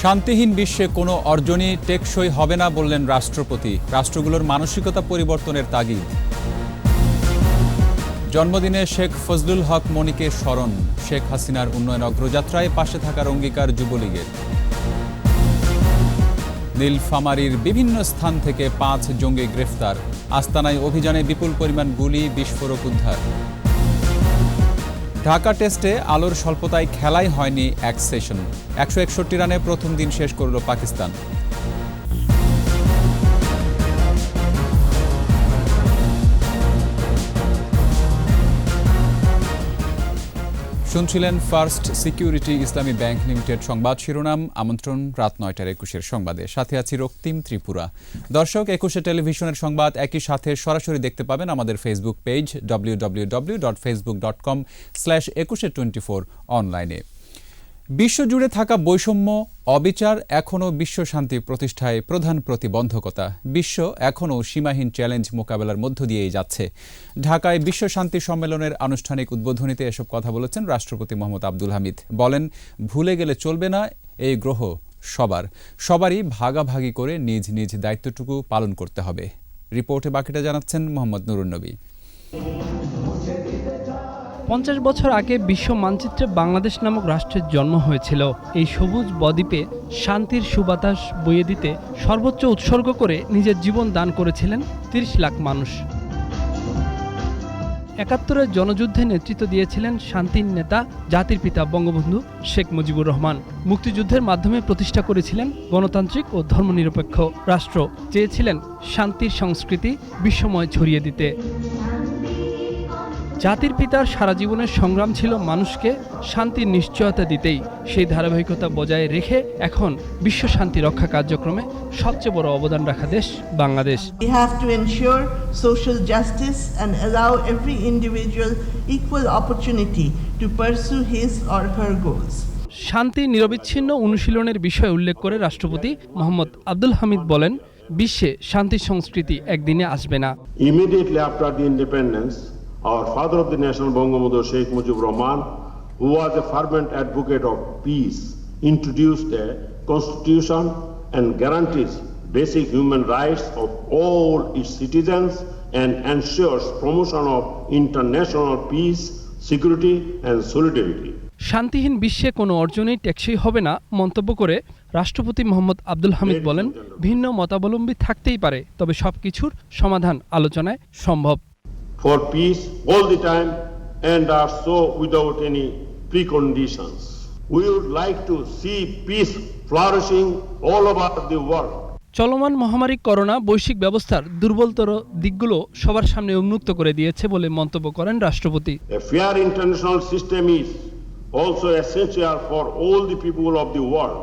শান্তিহীন বিশ্বে কোনো অর্জনই টেকসই হবে না বললেন রাষ্ট্রপতি। রাষ্ট্রগুলোর মানসিকতা পরিবর্তনের তাগিদ। জন্মদিনে শেখ ফজলুল হক মনিকে স্মরণ। শেখ হাসিনার উন্নয়ন অগ্রযাত্রায় পাশে থাকার অঙ্গীকার যুবলীগের। নীলফামারীর বিভিন্ন স্থান থেকে ৫ জঙ্গি গ্রেফতার। আস্তানায় অভিযানে বিপুল পরিমাণ গুলি, বিস্ফোরক উদ্ধার। ঢাকা টেস্টে আলোর স্বল্পতায় খেলাই হয়নি এক সেশন। ১৬১ রানে প্রথম দিন শেষ করল পাকিস্তান। শুনছিলেন ফার্স্ট সিকিউরিটি ইসলামী ব্যাংক লিমিটেড সংবাদ শিরোনাম। আমন্ত্রণ রাত ৯টার ২১-এর সংবাদে। সাথে আছি রক্তিম ত্রিপুরা। দর্শক, ২১ টেলিভিশনের সংবাদ একই সাথে সরাসরি দেখতে পাবেন আমাদের ফেসবুক পেজ www.facebook.com/2124 অনলাইনে। বিশ্বজুড়ে থাকা বৈষম্য, অবিচার এখনও বিশ্ব শান্তি প্রতিষ্ঠায় প্রধান প্রতিবন্ধকতা। বিশ্ব এখনও সীমাহীন চ্যালেঞ্জ মোকাবেলার মধ্য দিয়েই যাচ্ছে। ঢাকায় বিশ্ব শান্তি সম্মেলনের আনুষ্ঠানিক উদ্বোধনীতে এসব কথা বলেছেন রাষ্ট্রপতি মোহাম্মদ আব্দুল হামিদ। বলেন, ভুলে গেলে চলবে না, এই গ্রহ সবারই ভাগাভাগি করে নিজ নিজ দায়িত্বটুকু পালন করতে হবে। রিপোর্টে বাকিটা জানাচ্ছেন মোহাম্মদ নুরুন্নবী। ৫০ বছর আগে বিশ্ব মানচিত্রে বাংলাদেশ নামক রাষ্ট্রের জন্ম হয়েছিল। এই সবুজ বদ্বীপে শান্তির সুবাতাস বইয়ে দিতে সর্বোচ্চ উৎসর্গ করে নিজের জীবন দান করেছিলেন ৩০ লাখ মানুষ। ৭১-এর জনযুদ্ধে নেতৃত্ব দিয়েছিলেন শান্তির নেতা, জাতির পিতা বঙ্গবন্ধু শেখ মুজিবুর রহমান। মুক্তিযুদ্ধের মাধ্যমে প্রতিষ্ঠা করেছিলেন গণতান্ত্রিক ও ধর্মনিরপেক্ষ রাষ্ট্র। চেয়েছিলেন শান্তির সংস্কৃতি বিশ্বময় ছড়িয়ে দিতে। জাতির পিতার সারা জীবনের সংগ্রাম ছিল মানুষকে শান্তির নিশ্চয়তা দিতেই। সেই ধারাবাহিকতা বজায় রেখে এখন বিশ্ব শান্তি রক্ষা কার্যক্রমে সবচেয়ে বড় অবদান রাখা দেশ Bangladesh. We have to ensure social justice and allow every individual equal opportunity to pursue his or her goals. শান্তি নিরবিচ্ছিন্ন অনুশীলনের বিষয় উল্লেখ করে রাষ্ট্রপতি মোহাম্মদ আব্দুল হামিদ বলেন, বিশ্বে শান্তির সংস্কৃতি একদিনে আসবে না। Immediately after the independence, our father of the nation, Bangabandhu Sheikh Mujibur Rahman, who was a fervent advocate of peace, introduced a constitution and guarantees basic human rights of all its citizens and ensures promotion of international peace, security and solidarity. শান্তিহীন বিশ্বে কোনো অর্জনই টেকসই হবে না মন্তব্য করে রাষ্ট্রপতি মোহাম্মদ আব্দুল হামিদ বলেন, ভিন্ন মতাবলম্বী থাকতেই পারে, তবে সবকিছুর সমাধান আলোচনায় সম্ভব। For peace all the time and are so without any preconditions. We would like to see peace flourishing all over the world. চলমান মহামারী করোনা বৈশ্বিক ব্যবস্থার দুর্বলতর দিকগুলো সবার সামনে উন্মুক্ত করে দিয়েছে বলে মন্তব্য করেন রাষ্ট্রপতি। A fair international system is also essential for all the people of the world.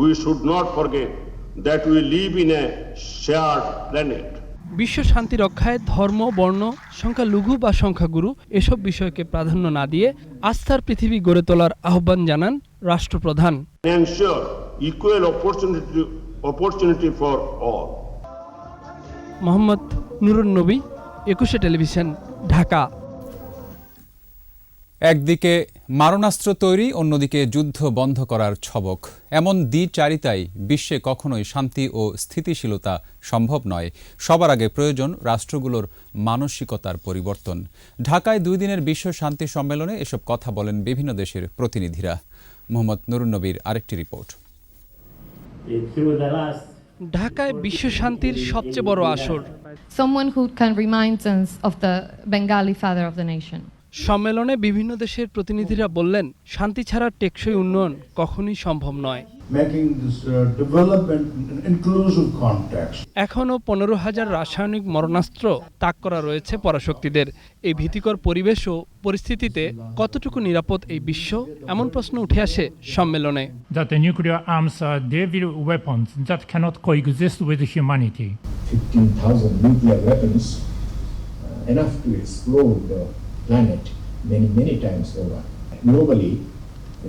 We should not forget that we live in a shared planet. বিশ্ব শান্তি রক্ষায় ধর্ম, বর্ণ, সংখ্যালঘু বা সংখ্যাগুরু এসব বিষয়কে প্রাধান্য না দিয়ে আস্থার পৃথিবী গড়ে তোলার আহ্বান জানান রাষ্ট্রপ্রধান। Ensure equal opportunity for all. Mohammad Nurunnabi, ২১ television, Dhaka. একদিকে মারণাস্ত্র তৈরি, অন্যদিকে যুদ্ধ বন্ধ করার ছবক। এমন দ্বিচারিতায় বিশ্বে কখনোই শান্তি ও স্থিতিশীলতা সম্ভব নয়। সবার আগে প্রয়োজন রাষ্ট্রগুলোর মানসিকতার পরিবর্তন। ঢাকায় ২ দিনের বিশ্ব শান্তি সম্মেলনে এসব কথা বলেন বিভিন্ন দেশের প্রতিনিধিরা। মোহাম্মদ নুরুন্নবীর আরেকটি রিপোর্ট। ঢাকায় বিশ্ব শান্তির সবচেয়ে বড় আসর। Someone who can remind us of the Bengali father of the nation. সম্মেলনে বিভিন্ন দেশের প্রতিনিধিরা বললেন, শান্তি ছাড়া টেকসই উন্নয়ন কখনোই সম্ভব নয়। এখনও ১৫,০০০ রাসায়নিক মরণাস্ত্র তাক করা রয়েছে পরাশক্তিদের। এই ভীতিকর পরিবেশ ও পরিস্থিতিতে কতটুকু নিরাপদ এই বিশ্ব, এমন প্রশ্ন উঠে আসে সম্মেলনে। That the nuclear arms are devil weapons that cannot coexist with humanity. 15,000 nuclear weapons, enough to explode the planet many times over. Globally,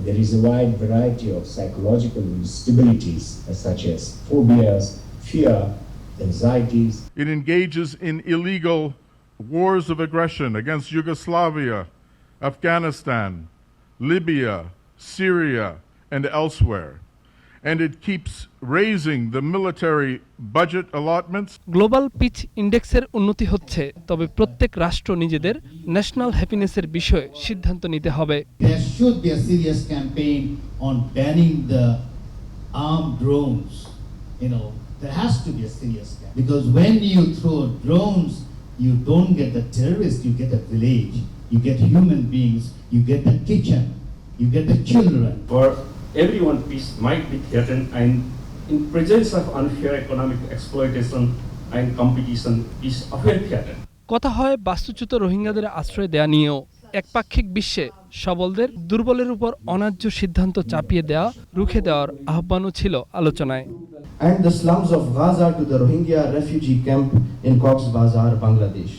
there is a wide variety of psychological instabilities such as phobias, fear, anxieties. It engages in illegal wars of aggression against Yugoslavia, Afghanistan, Libya, Syria, and elsewhere. and it keeps raising the military budget allotments. Global peace ইন্ডেক্সের উন্নতি হচ্ছে, তবে প্রত্যেক রাষ্ট্র নিজেদের national হ্যাপিনেসের বিষয়ে সিদ্ধান্ত নিতে হবে। There should be a serious campaign on banning the armed drones. There has to be a serious campaign, because when you throw drones, you don't get the terrorists, you get a village, you get human beings, you get the kitchen, you get the children. For everyone, peace might be threatened, and in presence of unfair economic exploitation and competition, peace often threatened. কথা হয় বাস্তুচ্যুত রোহিঙ্গাদের আশ্রয় দেয়া নিয়েও। একপাক্ষিক বিশ্বে সবলদের দুর্বলের উপর অন্যায্য সিদ্ধান্ত চাপিয়ে দেওয়া, রুখে দেওয়ার আহ্বানও ছিল আলোচনায়। And the slums of Gaza to the Rohingya refugee camp in Cox's Bazar, Bangladesh.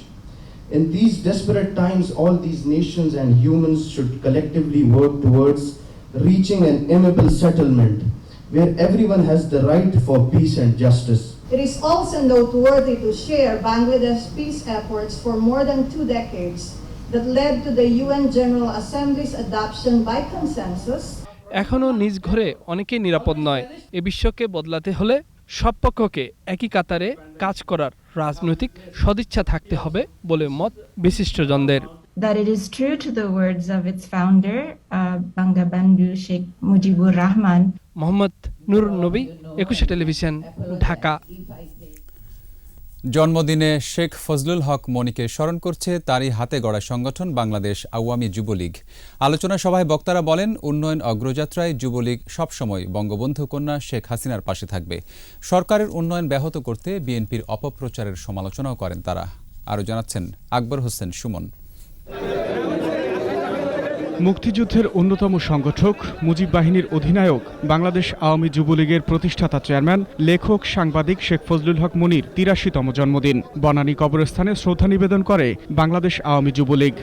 In these desperate times, all these nations and humans should collectively work towards reaching an amicable settlement where everyone has the right for peace and justice. It is also noteworthy to share Bangladesh's peace efforts for more than 2 decades that led to the UN General Assembly's adoption by consensus. এখনও নিজ ঘরে অনেকেই নিরাপদ নয়। এ বিশ্বকে বদলাতে হলে সব পক্ষকে একই কাতারে কাজ করার রাজনৈতিক সদিচ্ছা থাকতে হবে বলে মত বিশিষ্টজনদের। That it is true to the words of its founder, Bangabandhu Sheikh Mujibur Rahman. Mohammad Nurun নবী, 21 টেলিভিশন, ঢাকা। জন্মদিনে শেখ ফজলুল হক মনিকে স্মরণ করছে তারই হাতে গড়া সংগঠন বাংলাদেশ আওয়ামী যুবলীগ। আলোচনা সভায় বক্তারা বলেন, উন্নয়ন অগ্রযাত্রায় যুবলীগ সবসময় বঙ্গবন্ধু কন্যা শেখ হাসিনার পাশে থাকবে। সরকারের উন্নয়ন ব্যাহত করতে বিএনপির অপপ্রচারের সমালোচনাও করেন তারা। আরও জানাচ্ছেন আকবর হোসেন সুমন। মুক্তিযুদ্ধের অন্যতম সংগঠক, মুজিব বাহিনীর অধিনায়ক, বাংলাদেশ আওয়ামী যুবলীগের প্রতিষ্ঠাতা চেয়ারম্যান, লেখক, সাংবাদিক শেখ ফজলুল হক মনির ৮৩তম জন্মদিন বনানী কবরস্থানে শ্রদ্ধা নিবেদন করে বাংলাদেশ আওয়ামী যুবলীগ।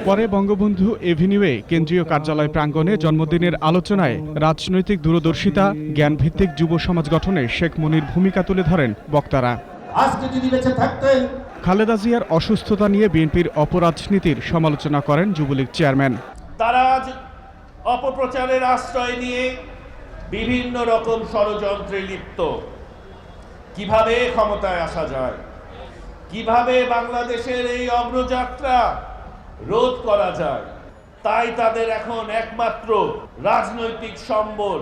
পরে বঙ্গবন্ধু এভিনিউয়ে কেন্দ্রীয় কার্যালয় প্রাঙ্গণে জন্মদিনের আলোচনায় রাজনৈতিক দূরদর্শিতা, জ্ঞানভিত্তিক যুব সমাজ গঠনে শেখ মনির ভূমিকা তুলে ধরেন বক্তারা। আজকে যদি বেঁচে থাকতেন, খালেদা জিয়ার অসুস্থতা নিয়ে বিএনপির অপরাজনীতির সমালোচনা করেন যুবলীগ চেয়ারম্যান। তারা আজ অপপ্রচারের আশ্রয় নিয়ে বিভিন্ন রকম ষড়যন্ত্রে লিপ্ত। কিভাবে ক্ষমতায় আসা যায়, কিভাবে বাংলাদেশের এই অগ্রযাত্রা রোধ করা যায়, তাই তাদের এখন একমাত্র রাজনৈতিক সম্বল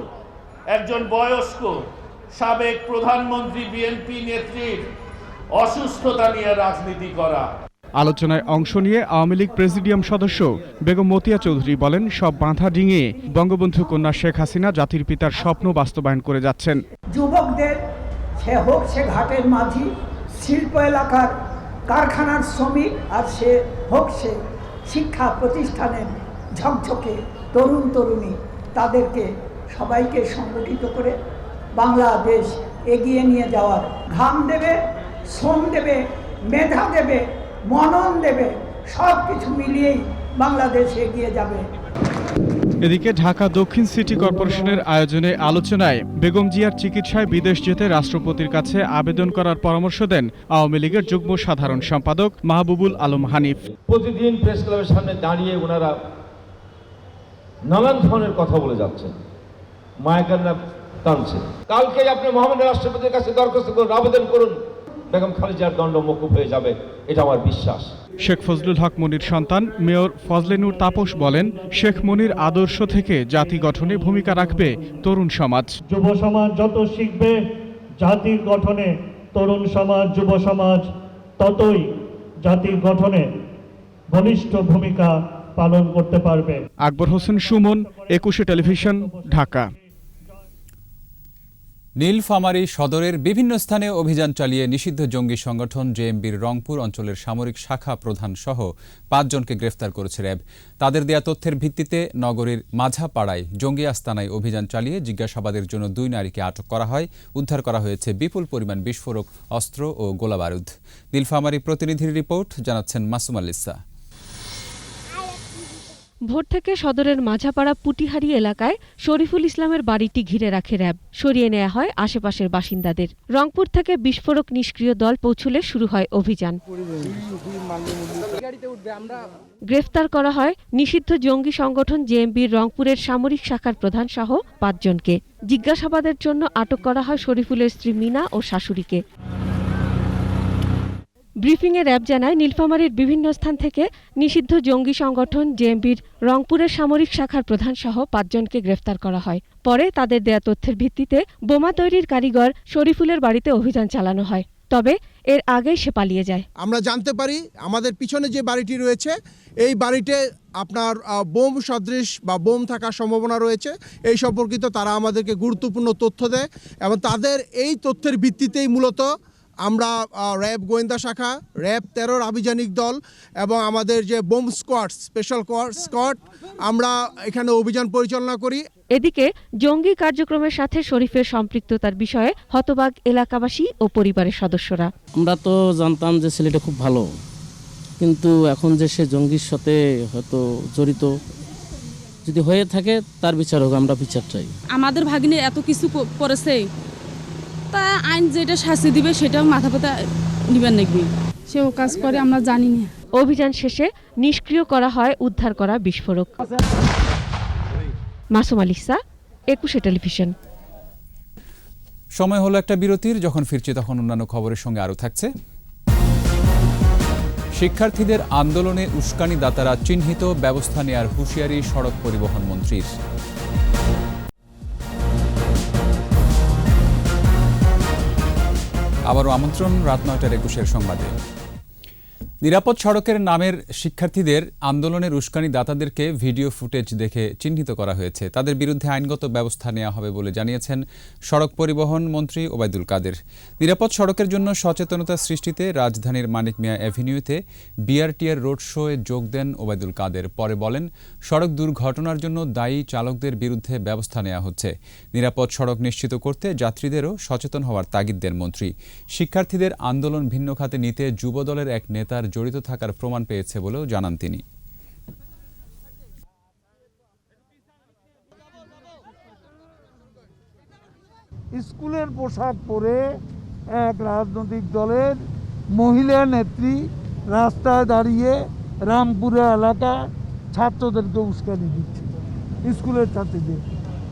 একজন বয়স্ক সাবেক প্রধানমন্ত্রী বিএনপি নেত্রীর অসুস্থতা নিয়ে রাজনীতি করা। আলোচনায় অংশ নিয়ে আওয়ামী লীগ প্রেসিডিয়াম সদস্য বেগম মতিয়া চৌধুরী বলেন, সব বাঁধা ডিঙিয়ে বঙ্গবন্ধু কন্যা শেখ হাসিনা জাতির পিতার স্বপ্ন বাস্তবায়ন করে যাচ্ছেন। যুবকদের সে হোক সে ঘাটের মাঝি, শিল্প এলাকার কারখানার শ্রমিক, আর সে হোক সে শিক্ষা প্রতিষ্ঠানের ঝকঝকে তরুণ তরুণী, তাদেরকে সবাইকে সংগঠিত করে বাংলাদেশ এগিয়ে নিয়ে যাওয়ার ঘাম দেবে, শ্রম দেবে, মেধা দেবে, মনন দেবে, সব কিছু মিলিয়েই বাংলাদেশ এগিয়ে যাবে। এদিকে ঢাকা দক্ষিণ সিটি কর্পোরেশনের আয়োজনে আলোচনায় বেগম জিয়ার চিকিৎসায় বিদেশ যেতে রাষ্ট্রপতির কাছে আবেদন করার পরামর্শ দেন আওয়ামী লীগের যুগ্ম সাধারণ সম্পাদক মাহবুবুল আলম হানিফ। প্রতিদিন প্রেস ক্লাবের সামনে দাঁড়িয়ে ওনারা নানান ধরনের কথা বলে যাচ্ছেন, মায়াকান্না টানছে। কালকে আপনি মহামান্য রাষ্ট্রপতির কাছে দরখাস্ত করুন, আবেদন করুন, বেগম খালেদার দণ্ড মওকুফ হয়ে যাবে, এটা আমার বিশ্বাস। শেখ ফজলুল হক মনির সন্তান মেয়র ফজলে নূর তাপস বলেন, শেখ মনির আদর্শ থেকে জাতি গঠনে ভূমিকা রাখবে তরুণ সমাজ। যুব সমাজ যত শিখবে জাতির গঠনে, তরুণ সমাজ, যুব সমাজ ততই জাতির গঠনে বলিষ্ঠ ভূমিকা পালন করতে পারবে। আকবর হোসেন সুমন, 21 টেলিভিশন, ঢাকা। নীলফামারী সদরের বিভিন্ন স্থানে অভিযান চালিয়ে নিষিদ্ধ জঙ্গি সংগঠন জেএমবির রংপুর অঞ্চলের সামরিক শাখা প্রধান সহ 5 জনকে গ্রেফতার করেছে র্যাব। তাদের দেয়া তথ্যের ভিত্তিতে নগরীর মাঝাপাড়ায় জঙ্গি আস্তানায় অভিযান চালিয়ে জিজ্ঞাসাবাদের জন্য 2 নারীকে আটক করা হয়। উদ্ধার করা হয়েছে বিপুল পরিমাণ বিস্ফোরক অস্ত্র ও গোলাবারুদ। নীলফামারী প্রতিনিধির রিপোর্ট, জানাচ্ছেন মাসুম আলিসা। ভোর থেকে সদরের মাঝাপাড়া পুটিহারি এলাকায় শরীফুল ইসলামের বাড়িটি ঘিরে রাখে র্যাব। সরিয়ে নেওয়া হয় আশেপাশের বাসিন্দাদের। রংপুর থেকে বিস্ফোরক নিষ্ক্রিয় দল পৌঁছলে শুরু হয় অভিযান। গ্রেফতার করা হয় নিষিদ্ধ জঙ্গি সংগঠন জেএমবির রংপুরের সামরিক শাখার প্রধান সহ ৫ জনকে। জিজ্ঞাসাবাদের জন্য আটক করা হয় শরীফুলের স্ত্রী মিনা ও শাশুড়িকে। ব্রিফিংয়ে র্যাব জানায়, নীলফামারীর বিভিন্ন স্থান থেকে নিষিদ্ধ জঙ্গি সংগঠন জেএমবির রংপুরের সামরিক শাখার প্রধান সহ ৫ জনকে গ্রেফতার করা হয়। পরে তাদের দেয়া তথ্যের ভিত্তিতে বোমা তৈরির কারিগর শরীফুলের বাড়িতে অভিযান চালানো হয়। তবে এর আগেই সে পালিয়ে যায়। আমরা জানতে পারি আমাদের পিছনে যে বাড়িটি রয়েছে এই বাড়িতে আপনার বোম সদৃশ বা বোম থাকার সম্ভাবনা রয়েছে। এই সম্পর্কিত তারা আমাদেরকে গুরুত্বপূর্ণ তথ্য দেয় এবং তাদের এই তথ্যের ভিত্তিতেই মূলত আমরা র্যাব গোয়েন্দা শাখা, র্যাব 13 আভিযানিক দল এবং আমাদের যে বোম স্কোয়াড, স্পেশাল স্কোয়াড, আমরা এখানে অভিযান পরিচালনা করি। এদিকে জঙ্গি কার্যক্রমের সাথে শরীফের সম্পৃক্ততার বিষয়ে হতবাক এলাকাবাসী ও পরিবারের সদস্যরা। আমরা তো জানতাম যে ছেলেটা খুব ভালো, কিন্তু এখন যে সে জঙ্গির সাথে হয়তো জড়িত, যদি হয়ে থাকে তার বিচার হোক, আমরা বিচার চাই। আমাদের ভাগ্নে এত কিছু করেছে, তা আইন যেটা শাস্তি দিবে সেটাও মাথা পাতা নিবেন নাকি, সেও কাজ করে আমরা জানি না। অভিযান শেষে নিষ্ক্রিয় করা হয় উদ্ধার করা বিস্ফোরক। মাসুম আলিসা, 21 টেলিভিশন। সময় হলো একটা বিরতির। যখন ফিরছি তখন অন্যান্য খবরের সঙ্গে আরও থাকছে। শিক্ষার্থীদের আন্দোলনে উস্কানিদাতারা চিহ্নিত, ব্যবস্থা নেয়ার হুঁশিয়ারি সড়ক পরিবহন মন্ত্রীর। আবারও আমন্ত্রণ রাত 9টার 21 সংবাদে। নিরাপদ সড়কের নামের শিক্ষার্থীদের আন্দোলনের উস্কানিদাতাদেরকে ভিডিও ফুটেজ দেখে চিহ্নিত করা হয়েছে। তাদের বিরুদ্ধে আইনগত ব্যবস্থা নেওয়া হবে বলে জানিয়েছেন সড়ক পরিবহন মন্ত্রী ওবায়দুল কাদের। নিরাপদ সড়কের জন্য সচেতনতা সৃষ্টিতে রাজধানীর মানিক মিয়া অ্যাভিনিউতে বিআরটিআর রোড শোয়ে যোগ দেন ওবায়দুল কাদের। পরে বলেন, সড়ক দুর্ঘটনার জন্য দায়ী চালকদের বিরুদ্ধে ব্যবস্থা নেওয়া হচ্ছে। নিরাপদ সড়ক নিশ্চিত করতে যাত্রীদেরও সচেতন হওয়ার তাগিদ দেন মন্ত্রী। শিক্ষার্থীদের আন্দোলন ভিন্ন খাতে নিতে যুবদলের এক নেতার জড়িত থাকার প্রমাণ পেয়েছে বলেও জানান তিনি। স্কুলের পোশাক পরে এক রাজনৈতিক দলের মহিলা নেত্রী রাস্তায় দাঁড়িয়ে রামপুরা এলাকা ছাত্রদেরকে উস্কানি দিচ্ছে, স্কুলের ছাত্রীদের।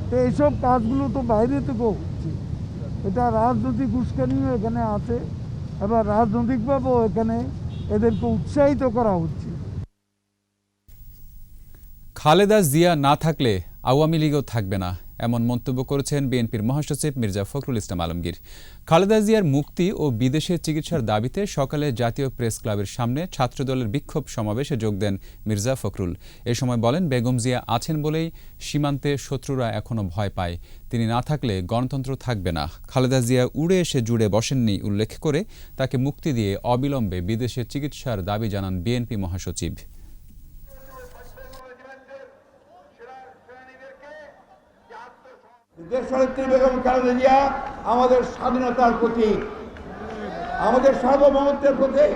তো এইসব কাজগুলো তো বাইরে থেকেও হচ্ছে। এটা রাজনৈতিক উস্কানিও এখানে আছে, এবার রাজনৈতিকভাবেও এখানে এদেরকে উৎসাহিত করা হচ্ছে। খালেদা জিয়া না থাকলে আওয়ামী লীগও থাকবে না, এমন মন্তব্য করেছেন বিএনপির মহাসচিব মির্জা ফখরুল ইসলাম আলমগীর। খালেদা জিয়ার মুক্তি ও বিদেশে চিকিৎসার দাবিতে সকালে জাতীয় প্রেস ক্লাবের সামনে ছাত্রদলের বিক্ষোভ সমাবেশে যোগ দেন মির্জা ফখরুল। এ সময় বলেন, বেগম জিয়া আছেন বলেই সীমান্তে শত্রুরা এখনো ভয় পায়। তিনি না থাকলে গণতন্ত্র থাকবে না। খালেদা জিয়া উড়ে এসে জুড়ে বসেননি উল্লেখ করে তাকে মুক্তি দিয়ে অবিলম্বে বিদেশে চিকিৎসার দাবি জানান বিএনপি মহাসচিব। দেশনেত্রী বেগম খালেদা জিয়া আমাদের স্বাধীনতার প্রতীক, আমাদের সার্বভৌমত্বের প্রতীক,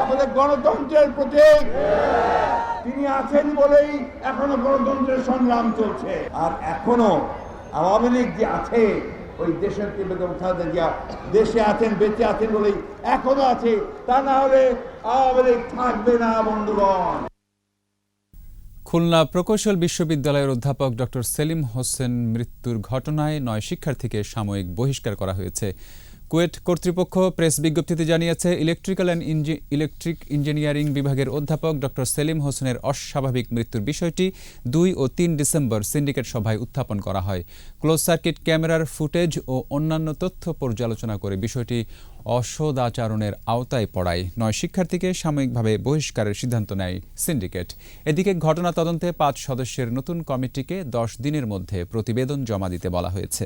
আমাদের গণতন্ত্রের প্রতীক। তিনি আছেন বলেই এখনো গণতন্ত্রের সংগ্রাম চলছে। আর এখনো আওয়ামী লীগ যে আছে, ওই দেশনেত্রী বেগম খালেদা জিয়া দেশে আছেন, বেঁচে আছেন বলেই এখনো আছে। তা না হলে আওয়ামী লীগ থাকবে না বন্ধুগণ। খুলনা প্রকৌশল বিশ্ববিদ্যালয়ের অধ্যাপক ড সেলিম হোসেন মৃত্যুর ঘটনায় 9 শিক্ষার্থীকে সাময়িক বহিষ্কার করা হয়েছে। কুয়েট কর্তৃপক্ষ প্রেস বিজ্ঞপ্তিতে জানিয়েছে, ইলেকট্রিক ইঞ্জিনিয়ারিং বিভাগের অধ্যাপক ড সেলিম হোসেনের অস্বাভাবিক মৃত্যুর বিষয়টি 2 ও 3 ডিসেম্বর সিন্ডিকেট সভায় উত্থাপন করা হয়। ক্লোজ সার্কিট ক্যামেরার ফুটেজ ও অন্যান্য তথ্য পর্যালোচনা করে বিষয়টি অসদাচরণের আওতায় পড়ায় 9 শিক্ষার্থীকে সাময়িকভাবে বহিষ্কারের সিদ্ধান্ত নেয় সিন্ডিকেট। এদিকে ঘটনা তদন্তে 5 সদস্যের নতুন কমিটিকে 10 দিনের মধ্যে প্রতিবেদন জমা দিতে বলা হয়েছে।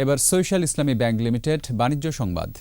এবার সোশ্যাল ইসলামী ব্যাংক লিমিটেড বাণিজ্য সংবাদ।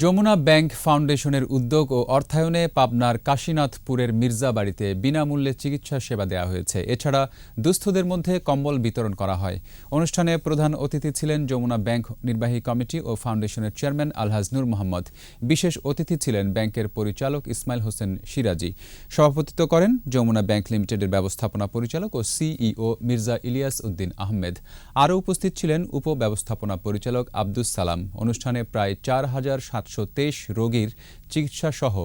যমুনা ব্যাংক ফাউন্ডেশনের উদ্যোগ ও অর্থায়নে পাবনার কাশীনাথপুরের মির্জাবাড়িতে বিনামূল্যে চিকিৎসা সেবা দেওয়া হয়েছে। এছাড়া দুস্থদের মধ্যে কম্বল বিতরণ করা হয়। অনুষ্ঠানে প্রধান অতিথি ছিলেন যমুনা ব্যাংক নির্বাহী কমিটি ও ফাউন্ডেশনের চেয়ারম্যান আলহাজ নূর মোহাম্মদ। বিশেষ অতিথি ছিলেন ব্যাংকের পরিচালক ইসমাইল হোসেন সিরাজি। সভাপতিত্ব করেন যমুনা ব্যাংক লিমিটেডের ব্যবস্থাপনা পরিচালক ও সিইও মির্জা ইলিয়াস উদ্দিন আহমেদ। আরও উপস্থিত ছিলেন উপব্যবস্থাপনা পরিচালক আব্দুস সালাম। অনুষ্ঠানে প্রায় ৪,৭২৩ রোগীর চিকিৎসা সহ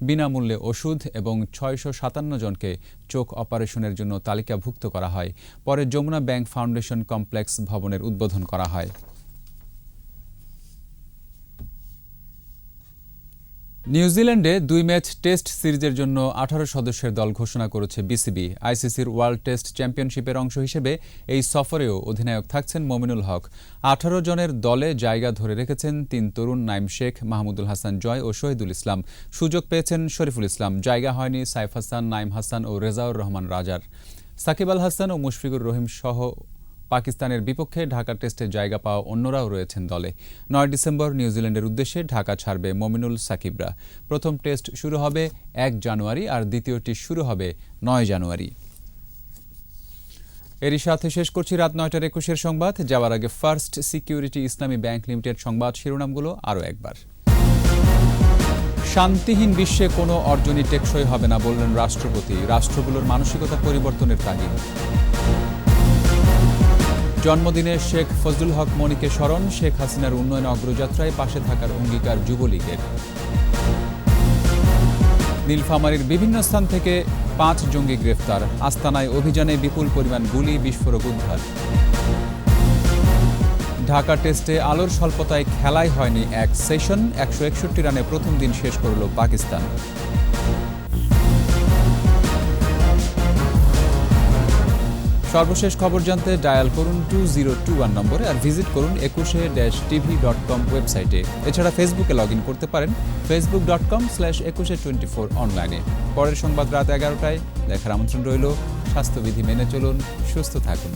বিনামূল্যে ওষুধ এবং ৬৫৭ জনকে চোখ অপারেশনের জন্য তালিকাভুক্ত করা হয়। পরে যমুনা ব্যাংক ফাউন্ডেশন কমপ্লেক্স ভবনের উদ্বোধন করা হয়। নিউজিল্যান্ডে ২ ম্যাচ টেস্ট সিরিজের জন্য ১৮ সদস্যের দল ঘোষণা করেছে বিসিবি। আইসিসির ওয়ার্ল্ড টেস্ট চ্যাম্পিয়নশিপের অংশ হিসেবে এই সফরেও অধিনায়ক থাকছেন মমিনুল হক। ১৮ জনের দলে জায়গা ধরে রেখেছেন ৩ তরুণ নাইম শেখ, মাহমুদুল হাসান জয় ও শহীদুল ইসলাম। সুযোগ পেয়েছেন শরীফুল ইসলাম। জায়গা হয়নি সাইফ হাসান, নাইম হাসান ও রেজাউর রহমান রাজার। সাকিব আল হাসান ও মুশফিকুর রহিম সহ পাকিস্তানের বিপক্ষে ঢাকা টেস্টে জায়গা পাওয়া অন্যরাও রয়েছেন দলে। ৯ ডিসেম্বর নিউজিল্যান্ডের উদ্দেশ্যে ঢাকা ছাড়বে মমিনুল, সাকিবরা। প্রথম টেস্ট শুরু হবে ১ জানুয়ারি আর দ্বিতীয়টি শুরু হবে ৯ জানুয়ারি। এরই সাথে শেষ করছি রাত ৯টার ২১-এর সংবাদ। যাওয়ার আগে ফার্স্ট সিকিউরিটি ইসলামী ব্যাংক লিমিটেড সংবাদ শিরোনামগুলো আরও একবার। শান্তিহীন বিশ্বে কোনো অর্জনই টেকসই হবে না বললেন রাষ্ট্রপতি। রাষ্ট্রগুলোর মানসিকতা পরিবর্তনের তাগিদ। জন্মদিনে শেখ ফজলুল হক মনিকে স্মরণ। শেখ হাসিনার উন্নয়ন অগ্রযাত্রায় পাশে থাকার অঙ্গীকার যুবলীগের। নীলফামারীর বিভিন্ন স্থান থেকে ৫ জঙ্গি গ্রেফতার। আস্তানায় অভিযানে বিপুল পরিমাণ গুলি, বিস্ফোরক উদ্ধার। ঢাকা টেস্টে আলোর স্বল্পতায় খেলাই হয়নি এক সেশন। ১৬১ রানে প্রথম দিন শেষ করল পাকিস্তান। সর্বশেষ খবর জানতে ডায়াল করুন 2021 নম্বরে আর ভিজিট করুন ekushe-tv.com ওয়েবসাইটে। এছাড়া ফেসবুকে লগ ইন করতে পারেন facebook.com/ekushe24 অনলাইনে। পরের সংবাদ রাত ১১টায় দেখার আমন্ত্রণ রইল। স্বাস্থ্যবিধি মেনে চলুন, সুস্থ থাকুন।